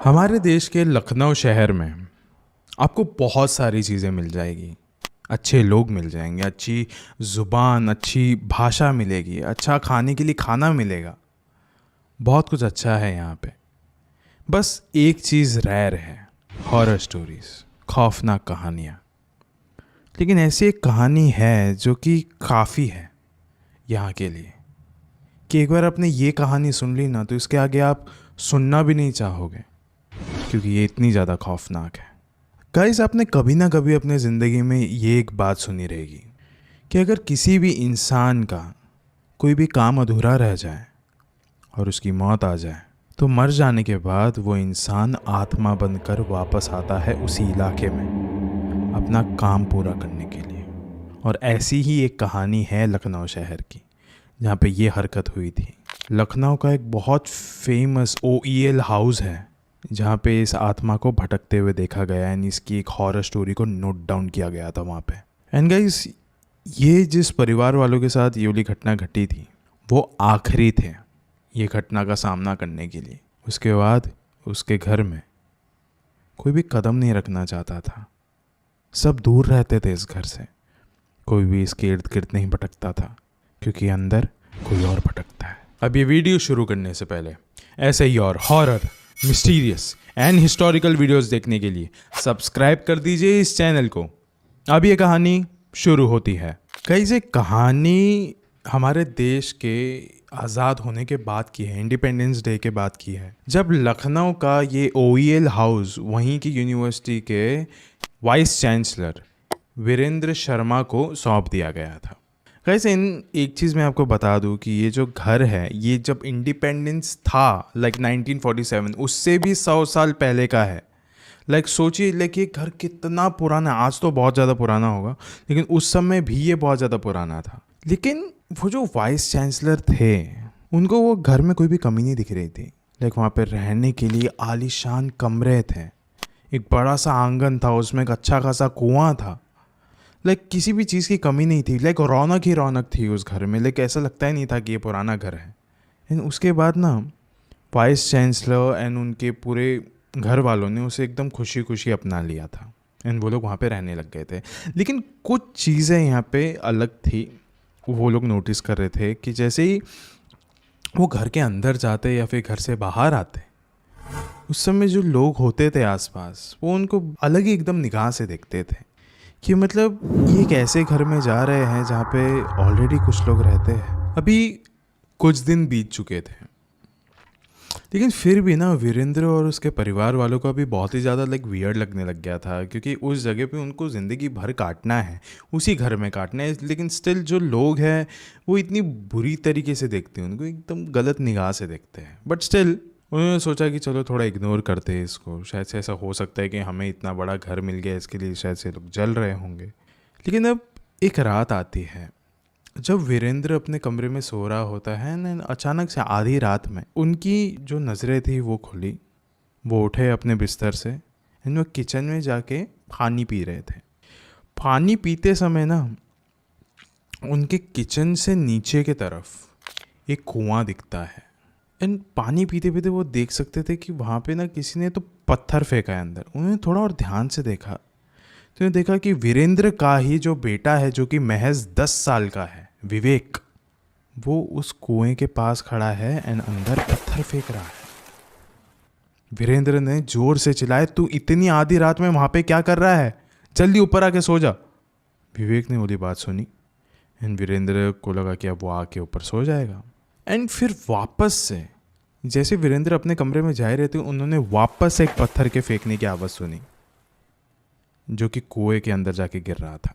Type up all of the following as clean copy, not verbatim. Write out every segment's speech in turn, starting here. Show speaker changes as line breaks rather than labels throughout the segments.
हमारे देश के लखनऊ शहर में आपको बहुत सारी चीज़ें मिल जाएगी। अच्छे लोग मिल जाएंगे, अच्छी ज़ुबान, अच्छी भाषा मिलेगी, अच्छा खाने के लिए खाना मिलेगा। बहुत कुछ अच्छा है यहाँ पे। बस एक चीज़ रेयर है, हॉरर स्टोरीज़, खौफनाक कहानियाँ। लेकिन ऐसी एक कहानी है जो कि काफ़ी है यहाँ के लिए, कि एक बार आपने ये कहानी सुन ली ना तो इसके आगे आप सुनना भी नहीं चाहोगे, क्योंकि ये इतनी ज़्यादा खौफनाक है। गाइस, आपने कभी ना कभी अपने ज़िंदगी में ये एक बात सुनी रहेगी कि अगर किसी भी इंसान का कोई भी काम अधूरा रह जाए और उसकी मौत आ जाए तो मर जाने के बाद वो इंसान आत्मा बनकर वापस आता है उसी इलाके में अपना काम पूरा करने के लिए। और ऐसी ही एक कहानी है लखनऊ शहर की, जहाँ पे ये हरकत हुई थी। लखनऊ का एक बहुत फेमस OEL हाउस है जहाँ पे इस आत्मा को भटकते हुए देखा गया एंड इसकी एक हॉरर स्टोरी को नोट डाउन किया गया था वहाँ पे। एंड गाइस, ये जिस परिवार वालों के साथ ये वाली घटना घटी थी वो आखिरी थे ये घटना का सामना करने के लिए। उसके बाद उसके घर में कोई भी कदम नहीं रखना चाहता था, सब दूर रहते थे इस घर से। कोई भी इसके इर्द गिर्द नहीं भटकता था, क्योंकि अंदर कोई और भटकता है। अब ये वीडियो शुरू करने से पहले ऐसे ही और horror, mysterious and historical videos देखने के लिए सब्सक्राइब कर दीजिए इस चैनल को। अब ये कहानी शुरू होती है। कई से कहानी हमारे देश के आज़ाद होने के बाद की है, इंडिपेंडेंस डे के बाद की है, जब लखनऊ का ये OEL हाउस वहीं की यूनिवर्सिटी के वाइस चांसलर वीरेंद्र शर्मा को सौंप दिया गया था। कैसे एक चीज़ मैं आपको बता दूं कि ये जो घर है ये जब इंडिपेंडेंस था लाइक 1947, उससे भी 100 साल पहले का है। लाइक सोचिए लाइक ये घर कितना पुराना, आज तो बहुत ज़्यादा पुराना होगा लेकिन उस समय भी ये बहुत ज़्यादा पुराना था। लेकिन वो जो वाइस चांसलर थे उनको वो घर में कोई भी कमी नहीं दिख रही थी। लाइक वहाँ पर रहने के लिए आलीशान कमरे थे, एक बड़ा सा आंगन था, उसमें एक अच्छा खासा कुआं था। लाइक किसी भी चीज़ की कमी नहीं थी। लाइक रौनक ही रौनक थी उस घर में। लाइक ऐसा लगता ही नहीं था कि ये पुराना घर है। एंड उसके बाद ना वाइस चांसलर एंड उनके पूरे घर वालों ने उसे एकदम खुशी खुशी अपना लिया था एंड वो लोग वहाँ पे रहने लग गए थे। लेकिन कुछ चीज़ें यहाँ पे अलग थी, वो लोग नोटिस कर रहे थे कि जैसे ही वो घर के अंदर जाते या फिर घर से बाहर आते, उस समय जो लोग होते थे आसपास वो उनको अलग ही एकदम निगाह से देखते थे कि मतलब ये एक ऐसे घर में जा रहे हैं जहाँ पे ऑलरेडी कुछ लोग रहते हैं। अभी कुछ दिन बीत चुके थे लेकिन फिर भी ना वीरेंद्र और उसके परिवार वालों को अभी बहुत ही ज़्यादा लाइक वियर्ड लगने लग गया था, क्योंकि उस जगह पे उनको ज़िंदगी भर काटना है, उसी घर में काटना है। लेकिन स्टिल जो लोग हैं वो इतनी बुरी तरीके से देखते हैं, उनको एकदम गलत निगाह से देखते हैं। बट स्टिल उन्होंने सोचा कि चलो थोड़ा इग्नोर करते हैं इसको, शायद से ऐसा हो सकता है कि हमें इतना बड़ा घर मिल गया इसके लिए शायद से लोग जल रहे होंगे। लेकिन अब एक रात आती है जब वीरेंद्र अपने कमरे में सो रहा होता है न, अचानक से आधी रात में उनकी जो नज़रें थी वो खुली। वो उठे अपने बिस्तर से एंड वो किचन में जाके पानी पी रहे थे। पानी पीते समय ना उनके किचन से नीचे की तरफ एक कुआं दिखता है एंड पानी पीते पीते वो देख सकते थे कि वहाँ पे ना किसी ने तो पत्थर फेंका है अंदर। उन्होंने थोड़ा और ध्यान से देखा तो देखा कि वीरेंद्र का ही जो बेटा है जो कि महज 10 साल का है, विवेक, वो उस कुएं के पास खड़ा है एंड अंदर पत्थर फेंक रहा है। वीरेंद्र ने जोर से चिल्लाया, तू इतनी आधी रात में वहाँ पे क्या कर रहा है, जल्दी ऊपर आके सो जा। विवेक ने बोली बात सुनी एंड वीरेंद्र को लगा कि अब वो आके ऊपर सो जाएगा। एंड फिर वापस से जैसे वीरेंद्र अपने कमरे में जा रहे थे उन्होंने वापस से एक पत्थर के फेंकने की आवाज़ सुनी जो कि कुएं के अंदर जाके गिर रहा था।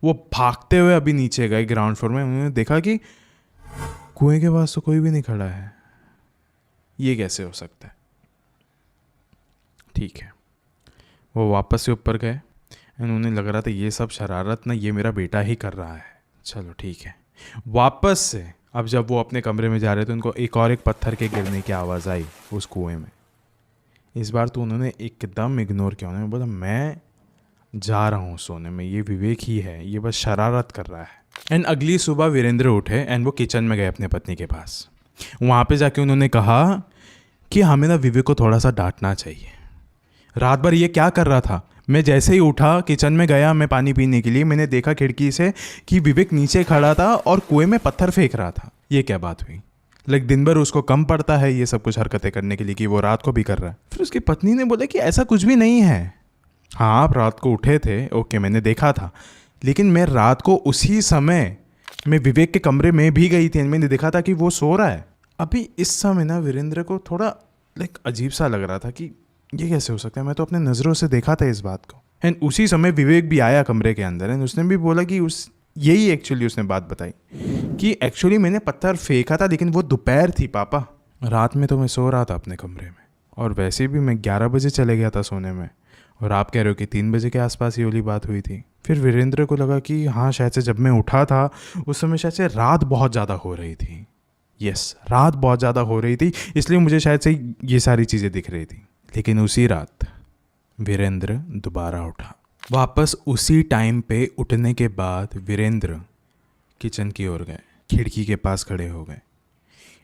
वो भागते हुए अभी नीचे गए ग्राउंड फ्लोर में। उन्होंने देखा कि कुएं के पास तो कोई भी नहीं खड़ा है, ये कैसे हो सकता है। ठीक है, वो वापस से ऊपर गए एंड उन्हें लग रहा था ये सब शरारत ना ये मेरा बेटा ही कर रहा है। चलो ठीक है, वापस से अब जब वो अपने कमरे में जा रहे थे उनको एक पत्थर के गिरने की आवाज़ आई उस कुएं में। इस बार तो उन्होंने एकदम इग्नोर किया। उन्होंने बोला मैं जा रहा हूँ सोने में, ये विवेक ही है, ये बस शरारत कर रहा है। एंड अगली सुबह वीरेंद्र उठे एंड वो किचन में गए अपने पत्नी के पास। वहाँ पे जाके उन्होंने कहा कि हमें ना विवेक को थोड़ा सा डांटना चाहिए। रात भर ये क्या कर रहा था? मैं जैसे ही उठा, किचन में गया मैं पानी पीने के लिए, मैंने देखा खिड़की से कि विवेक नीचे खड़ा था और कुएं में पत्थर फेंक रहा था। ये क्या बात हुई? दिन भर उसको कम पड़ता है ये सब कुछ हरकतें करने के लिए कि वो रात को भी कर रहा है? फिर उसकी पत्नी ने बोला कि ऐसा कुछ भी नहीं है। हाँ, आप रात को उठे थे, ओके, मैंने देखा था, लेकिन मैं रात को उसी समय मैं विवेक के कमरे में भी गई थी, मैंने देखा था कि वो सो रहा है। अभी इस समय ना वीरेंद्र को थोड़ा अजीब सा लग रहा था कि ये कैसे हो सकता है, मैं तो अपने नज़रों से देखा था इस बात को। एंड उसी समय विवेक भी आया कमरे के अंदर एंड उसने भी बोला कि यही एक्चुअली उसने बात बताई कि एक्चुअली मैंने पत्थर फेंका था, लेकिन वो दोपहर थी पापा, रात में तो मैं सो रहा था अपने कमरे में, और वैसे भी मैं 11 बजे चले गया था सोने में, और आप कह रहे हो कि 3 बजे के आसपास ये वाली बात हुई थी। फिर वीरेंद्र को लगा कि हाँ, शायद से जब मैं उठा था उस समय शायद से रात बहुत ज़्यादा हो रही थी। यस, रात बहुत ज़्यादा हो रही थी, इसलिए मुझे शायद से ये सारी चीज़ें दिख रही थी। लेकिन उसी रात वीरेंद्र दोबारा उठा। वापस उसी टाइम पे उठने के बाद वीरेंद्र किचन की ओर गए, खिड़की के पास खड़े हो गए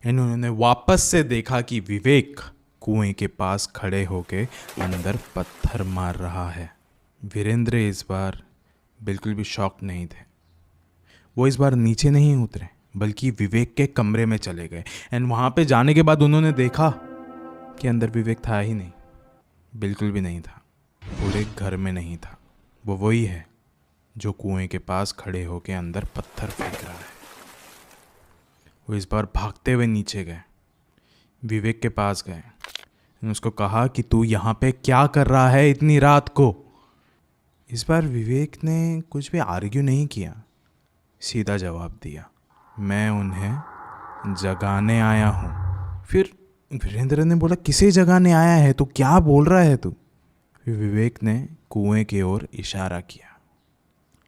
एंड उन्होंने वापस से देखा कि विवेक कुएं के पास खड़े होके अंदर पत्थर मार रहा है। वीरेंद्र इस बार बिल्कुल भी शॉक्ड नहीं थे। वो इस बार नीचे नहीं उतरे बल्कि विवेक के कमरे में चले गए एंड वहाँ पे जाने के बाद उन्होंने देखा कि अंदर विवेक था ही नहीं, बिल्कुल भी नहीं था, पूरे घर में नहीं था। वो वही है जो कुएं के पास खड़े होके अंदर पत्थर फेंक रहा है। वो इस बार भागते हुए नीचे गए, विवेक के पास गए, उसको कहा कि तू यहाँ पे क्या कर रहा है इतनी रात को। इस बार विवेक ने कुछ भी आर्ग्यू नहीं किया, सीधा जवाब दिया, मैं उन्हें जगाने आया हूँ। फिर वीरेंद्र ने बोला, किसे जगाने आया है तू, क्या बोल रहा है तू? फिर विवेक ने कुएं की ओर इशारा किया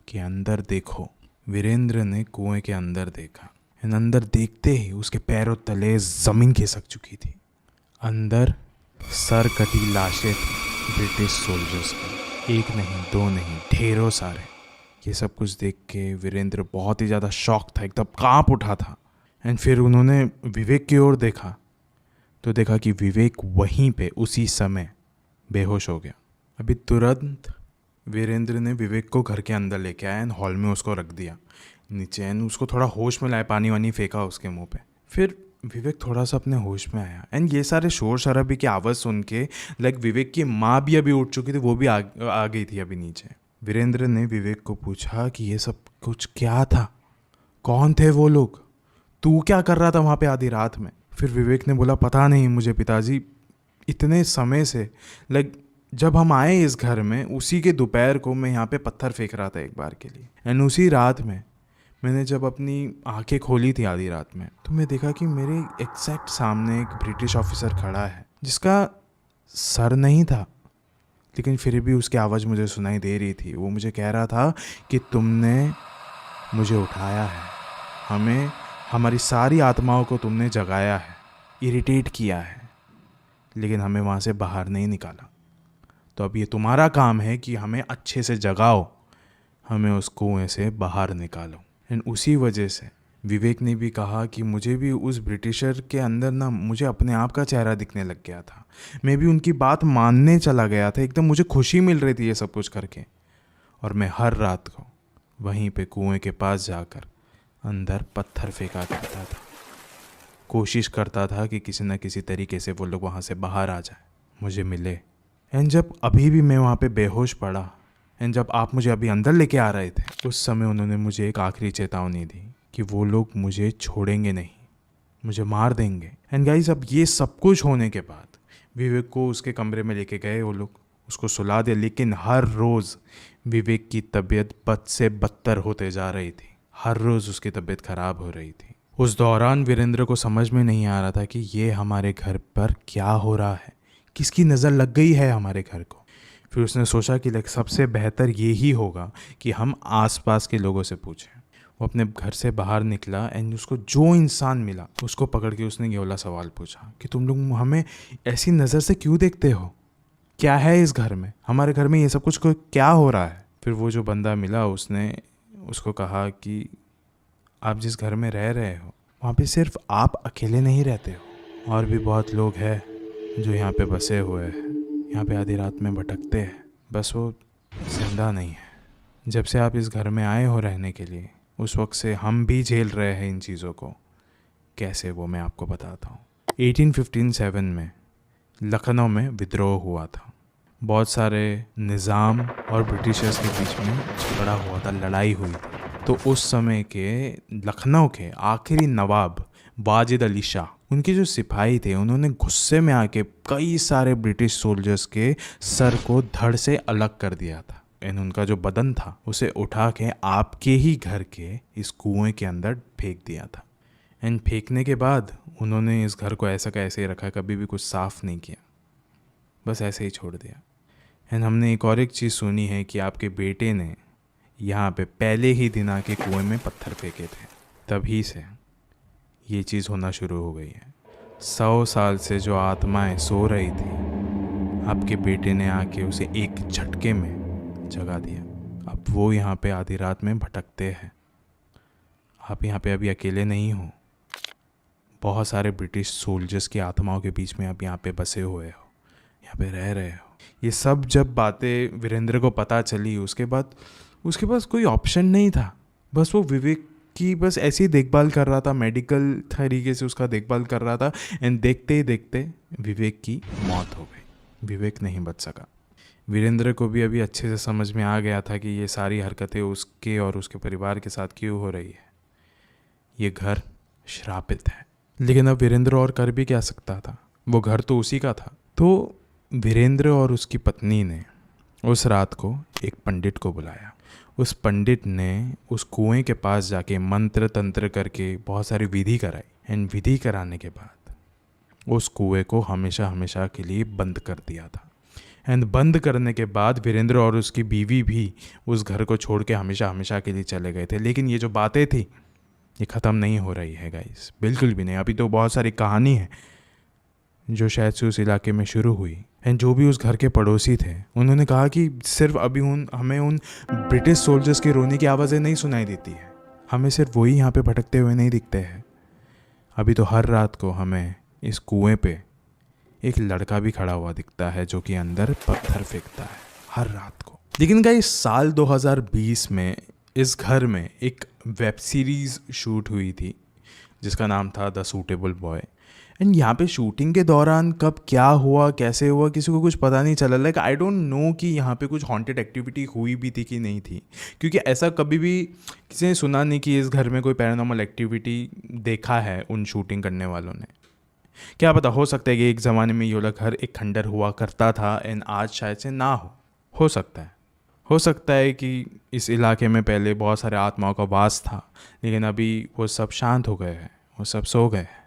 कि अंदर देखो। वीरेंद्र ने कुएं के अंदर देखा एंड अंदर देखते ही उसके पैरों तले जमीन खिसक चुकी थी। अंदर सर कटी लाशें थी ब्रिटिश सोल्जर्स की, एक नहीं, दो नहीं, ढेरों सारे। ये सब कुछ देख के वीरेंद्र बहुत ही ज़्यादा शॉक था, एकदम कांप उठा था। एंड फिर उन्होंने विवेक की ओर देखा तो देखा कि विवेक वहीं पे उसी समय बेहोश हो गया। अभी तुरंत वीरेंद्र ने विवेक को घर के अंदर लेके आया एंड हॉल में उसको रख दिया नीचे एंड उसको थोड़ा होश में लाया, पानी वानी फेंका उसके मुंह पे। फिर विवेक थोड़ा सा अपने होश में आया एंड ये सारे शोर शराबे की आवाज़ सुन के विवेक की माँ भी अभी उठ चुकी थी, वो भी आ गई थी अभी नीचे। वीरेंद्र ने विवेक को पूछा कि ये सब कुछ क्या था, कौन थे वो लोग, तू क्या कर रहा था वहाँ पे आधी रात में? फिर विवेक ने बोला, पता नहीं मुझे पिताजी, इतने समय से जब हम आए इस घर में उसी के दोपहर को मैं यहाँ पे पत्थर फेंक रहा था एक बार के लिए एंड उसी रात में मैंने जब अपनी आंखें खोली थी आधी रात में तो मैं देखा कि मेरे एग्जैक्ट सामने एक ब्रिटिश ऑफिसर खड़ा है जिसका सर नहीं था, लेकिन फिर भी उसकी आवाज़ मुझे सुनाई दे रही थी। वो मुझे कह रहा था कि तुमने मुझे उठाया है, हमें, हमारी सारी आत्माओं को तुमने जगाया है, इरिटेट किया है, लेकिन हमें वहाँ से बाहर नहीं निकाला। तो अब ये तुम्हारा काम है कि हमें अच्छे से जगाओ, हमें उस कुएं से बाहर निकालो। एंड उसी वजह से विवेक ने भी कहा कि मुझे भी उस ब्रिटिशर के अंदर ना मुझे अपने आप का चेहरा दिखने लग गया था, मैं भी उनकी बात मानने चला गया था, एकदम मुझे खुशी मिल रही थी ये सब कुछ करके। और मैं हर रात को वहीं पे कुएं के पास जाकर अंदर पत्थर फेंका करता था, कोशिश करता था कि किसी न किसी तरीके से वो लोग वहाँ से बाहर आ जाए, मुझे मिले। एंड जब अभी भी मैं वहाँ पे बेहोश पड़ा एंड जब आप मुझे अभी अंदर लेके आ रहे थे उस समय उन्होंने मुझे एक आखिरी चेतावनी दी कि वो लोग मुझे छोड़ेंगे नहीं, मुझे मार देंगे। एंड गाइस, अब ये सब कुछ होने के बाद विवेक को उसके कमरे में लेके गए वो लोग, उसको सुला दिया, लेकिन हर रोज़ विवेक की तबीयत बद से बदतर होते जा रही थी, हर रोज़ उसकी तबीयत ख़राब हो रही थी। उस दौरान वीरेंद्र को समझ में नहीं आ रहा था कि ये हमारे घर पर क्या हो रहा है, किसकी नज़र लग गई है हमारे घर को। फिर उसने सोचा कि सबसे बेहतर ये ही होगा कि हम आसपास के लोगों से पूछें। वो अपने घर से बाहर निकला एंड उसको जो इंसान मिला उसको पकड़ के उसने ये वाला सवाल पूछा कि तुम लोग हमें ऐसी नज़र से क्यों देखते हो, क्या है इस घर में, हमारे घर में ये सब कुछ क्या हो रहा है। फिर वो जो बंदा मिला उसने उसको कहा कि आप जिस घर में रह रहे हो वहाँ पे सिर्फ आप अकेले नहीं रहते हो, और भी बहुत लोग हैं जो यहाँ पे बसे हुए हैं, यहाँ पे आधी रात में भटकते हैं, बस वो जिंदा नहीं है। जब से आप इस घर में आए हो रहने के लिए, उस वक्त से हम भी झेल रहे हैं इन चीज़ों को। कैसे, वो मैं आपको बताता हूँ। 1857 में लखनऊ में विद्रोह हुआ था। बहुत सारे निज़ाम और ब्रिटिशर्स के बीच में झगड़ा हुआ था, लड़ाई हुई थी। तो उस समय के लखनऊ के आखिरी नवाब वाजिद अली शाह, उनके जो सिपाही थे, उन्होंने गुस्से में आके कई सारे ब्रिटिश सोल्जर्स के सर को धड़ से अलग कर दिया था। एंड उनका जो बदन था उसे उठा के आपके ही घर के इस कुएं के अंदर फेंक दिया था। एंड फेंकने के बाद उन्होंने इस घर को ऐसा का ऐसे ही रखा, कभी भी कुछ साफ़ नहीं किया, बस ऐसे ही छोड़ दिया। एंड हमने एक चीज़ सुनी है कि आपके बेटे ने यहाँ पे पहले ही दिन आके कुएं में पत्थर फेंके थे। तभी से ये चीज़ होना शुरू हो गई है। 100 साल से जो आत्माएं सो रही थी, आपके बेटे ने आके उसे एक झटके में जगा दिया। अब वो यहाँ पे आधी रात में भटकते हैं। आप यहाँ पे अभी अकेले नहीं हो, बहुत सारे ब्रिटिश सोल्जर्स की आत्माओं के बीच में आप यहाँ पे बसे हुए हो, यहाँ पे रह रहे हो। ये सब जब बातें वीरेंद्र को पता चली, उसके बाद उसके पास कोई ऑप्शन नहीं था। बस वो विवेक की बस ऐसी देखभाल कर रहा था, मेडिकल तरीके से उसका देखभाल कर रहा था। एंड देखते ही देखते विवेक की मौत हो गई। विवेक नहीं बच सका। वीरेंद्र को भी अभी अच्छे से समझ में आ गया था कि ये सारी हरकतें उसके और उसके परिवार के साथ क्यों हो रही है। ये घर श्रापित है। लेकिन अब वीरेंद्र और कर भी क्या सकता था, वो घर तो उसी का था। तो वीरेंद्र और उसकी पत्नी ने उस रात को एक पंडित को बुलाया। उस पंडित ने उस कुएं के पास जाके मंत्र तंत्र करके बहुत सारी विधि कराई। एंड विधि कराने के बाद उस कुएं को हमेशा हमेशा के लिए बंद कर दिया था। एंड बंद करने के बाद वीरेंद्र और उसकी बीवी भी उस घर को छोड़ के हमेशा हमेशा के लिए चले गए थे। लेकिन ये जो बातें थी, ये ख़त्म नहीं हो रही है गाइस, बिल्कुल भी नहीं। अभी तो बहुत सारी कहानी है जो शायद से उस इलाके में शुरू हुई। एंड जो भी उस घर के पड़ोसी थे, उन्होंने कहा कि सिर्फ अभी हमें उन ब्रिटिश सोल्जर्स के रोने की आवाज़ें नहीं सुनाई देती है, हमें सिर्फ वही यहाँ पे भटकते हुए नहीं दिखते हैं। अभी तो हर रात को हमें इस कुएं पे एक लड़का भी खड़ा हुआ दिखता है जो कि अंदर पत्थर फेंकता है हर रात को। लेकिन गाइस, साल 2020 में इस घर में एक वेब सीरीज़ शूट हुई थी जिसका नाम था द सूटेबल बॉय। एंड यहाँ पे शूटिंग के दौरान कब क्या हुआ, कैसे हुआ, किसी को कुछ पता नहीं चला। लाइक आई डोंट नो कि यहाँ पे कुछ हॉन्टेड एक्टिविटी हुई भी थी कि नहीं थी, क्योंकि ऐसा कभी भी किसी ने सुना नहीं कि इस घर में कोई पैरानॉर्मल एक्टिविटी देखा है उन शूटिंग करने वालों ने। क्या पता, हो सकता है कि एक ज़माने में ये वाला घर एक खंडर हुआ करता था एंड आज शायद से ना हो सकता है। हो सकता है कि इस इलाके में पहले बहुत सारे आत्माओं का वास था, लेकिन अभी वो सब शांत हो गए हैं, वो सब सो गए हैं।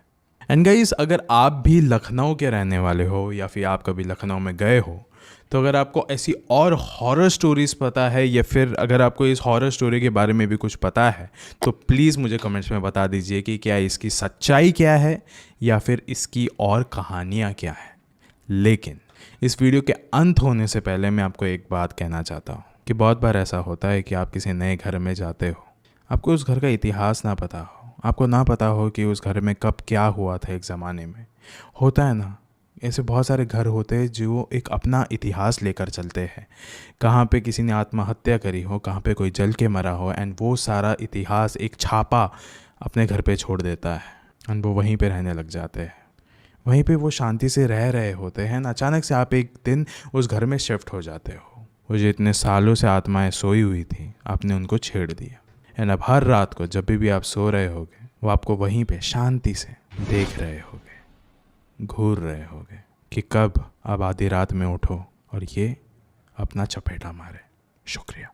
एंड गाइस, अगर आप भी लखनऊ के रहने वाले हो या फिर आप कभी लखनऊ में गए हो, तो अगर आपको ऐसी और हॉरर स्टोरीज़ पता है या फिर अगर आपको इस हॉरर स्टोरी के बारे में भी कुछ पता है, तो प्लीज़ मुझे कमेंट्स में बता दीजिए कि क्या इसकी सच्चाई क्या है या फिर इसकी और कहानियाँ क्या है। लेकिन इस वीडियो के अंत होने से पहले मैं आपको एक बात कहना चाहता हूँ कि बहुत बार ऐसा होता है कि आप किसी नए घर में जाते हो, आपको उस घर का इतिहास ना पता हो, आपको ना पता हो कि उस घर में कब क्या हुआ था एक ज़माने में। होता है ना, ऐसे बहुत सारे घर होते हैं जो एक अपना इतिहास लेकर चलते हैं। कहाँ पे किसी ने आत्महत्या करी हो, कहाँ पे कोई जल के मरा हो, एंड वो सारा इतिहास एक छापा अपने घर पे छोड़ देता है। एंड वो वहीं पे रहने लग जाते हैं, वहीं पे वो शांति से रह रहे होते हैं। अचानक से आप एक दिन उस घर में शिफ्ट हो जाते हो। वो जो इतने सालों से आत्माएं सोई हुई थी, आपने उनको छेड़ दिया। एंड अब हर रात को जब भी आप सो रहे होगे, वो आपको वहीं पे शांति से देख रहे होगे, घूर रहे होगे कि कब अब आधी रात में उठो और ये अपना चपेटा मारे। शुक्रिया।